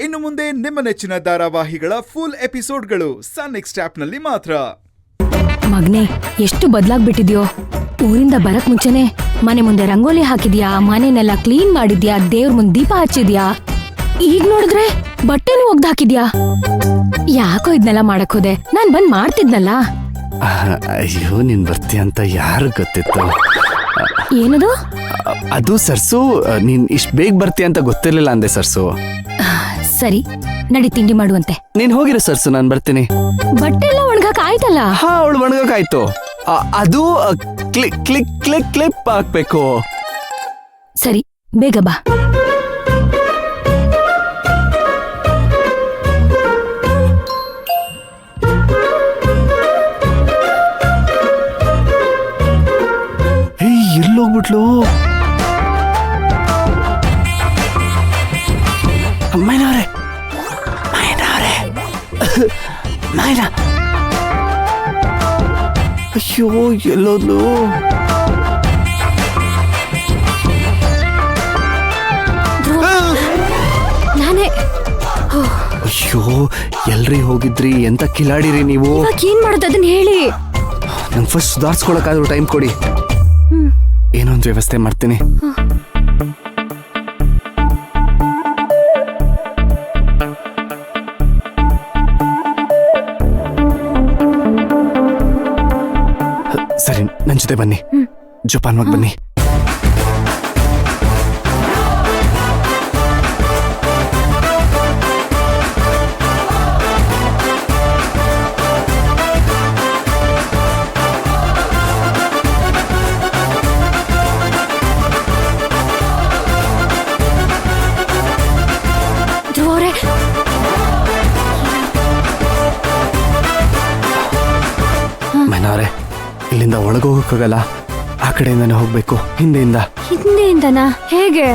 ಇನ್ನು ಮುಂದೆ ನಿಮ್ಮ ನೆಚ್ಚಿನ ಧಾರಾವಾಹಿಗಳ ಫುಲ್ ಎಪಿಸೋಡ್ಗಳು ಸನ್ ನೆಕ್ಸ್ಟ್ ಆಪ್ನಲ್ಲಿ ಮಾತ್ರ. ಮಗ್ನೆ, ಎಷ್ಟು ಬದ್ಲಾಗ್ಬಿಟ್ಟಿದ್ಯೋ. ಊರಿಂದ ಬರಕ್ ಮುಂಚೆನೆ ಮನೆ ಮುಂದೆ ರಂಗೋಲಿ ಹಾಕಿದ್ಯಾ, ಮನೆನೆಲ್ಲ ಕ್ಲೀನ್ ಮಾಡಿದ್ಯಾ, ದೇವ್ರ ಮುಂದೆ ದೀಪ ಹಚ್ಚಿದ್ಯಾ. ಈಗ ನೋಡಿದ್ರೆ ಬಟ್ಟೆನೂ ಒಗ್ದು ಹಾಕಿದ್ಯಾ. ಯಾಕೋ ಇದನ್ನೆಲ್ಲ ಮಾಡಕ್ ಹೋದೆ? ನಾನ್ ಬಂದ್ ಮಾಡ್ತಿದ್ನಲ್ಲ. ಅಯ್ಯೋ, ನೀನ್ ಬರ್ತೀಯ ಅಂತ ಯಾರು ಗೊತ್ತಿತ್ತು? ಏನದು? ಅದು ಸರ್ಸು, ನೀನ್ ಇಷ್ಟ ಬೇಗ ಬರ್ತೀಯ ಅಂತ ಗೊತ್ತಿರ್ಲಿಲ್ಲ ಅಂದೆ ಸರ್ಸು. ಸರಿ, ನಡಿ ತಿಂಡಿ ಮಾಡುವಂತೆ. ನೀನ್ ಹೋಗಿರೋ ಸರ್ಸು, ನಾನ್ ಬರ್ತೀನಿ. ಬಟ್ಟೆ ಎಲ್ಲ ಒಣಗಕ್ ಆಯ್ತಲ್ಲ? ಹಾ, ಅವಳು ಒಣಗಕ್ಕಾಯ್ತು. ಅದು ಕ್ಲಿಕ್ ಕ್ಲಿಕ್ ಕ್ಲಿಕ್ ಕ್ಲಿಪ್ ಹಾಕ್ಬೇಕು. ಸರಿ, ಬೇಗ ಬಾ. ಎಲ್ಲೋಗ್ಬಿಟ್ಲು? ಮೈನವ್ರೆ, ಮೈನಾ. ಅಯ್ಯೋ, ಎಲ್ಲೋದ್ಲು? ನಾನೇ. ಅಯ್ಯೋ, ಎಲ್ರಿ ಹೋಗಿದ್ರಿ? ಎಂತ ಕಿಲಾಡಿರಿ ನೀವು? ಏನ್ ಮಾಡೋದು ಅದನ್ನ ಹೇಳಿ. ನಂಗೆ ಫಸ್ಟ್ ಸುಧಾರಿಸ್ಕೊಳಕ್ಕಾದ್ರೂ ಟೈಮ್ ಕೊಡಿ. ಏನೋ ಒಂದು ವ್ಯವಸ್ಥೆ ಮಾಡ್ತೀನಿ. ಸರಿ, ನನ್ ಜೊತೆ ಬನ್ನಿ. ಜೋಪಾನವಾಗಿ ಬನ್ನಿ. ಮೈನಾರೆ, ಇಲ್ಲಿಂದ ಒಳಗೋಗಕ್ಕಾಗಲ್ಲ. ಆ ಕಡೆಯಿಂದಾನೆ ಹೋಗ್ಬೇಕು. ಹಿಂದೆಯಿಂದನಾ? ಹೇಗೆ?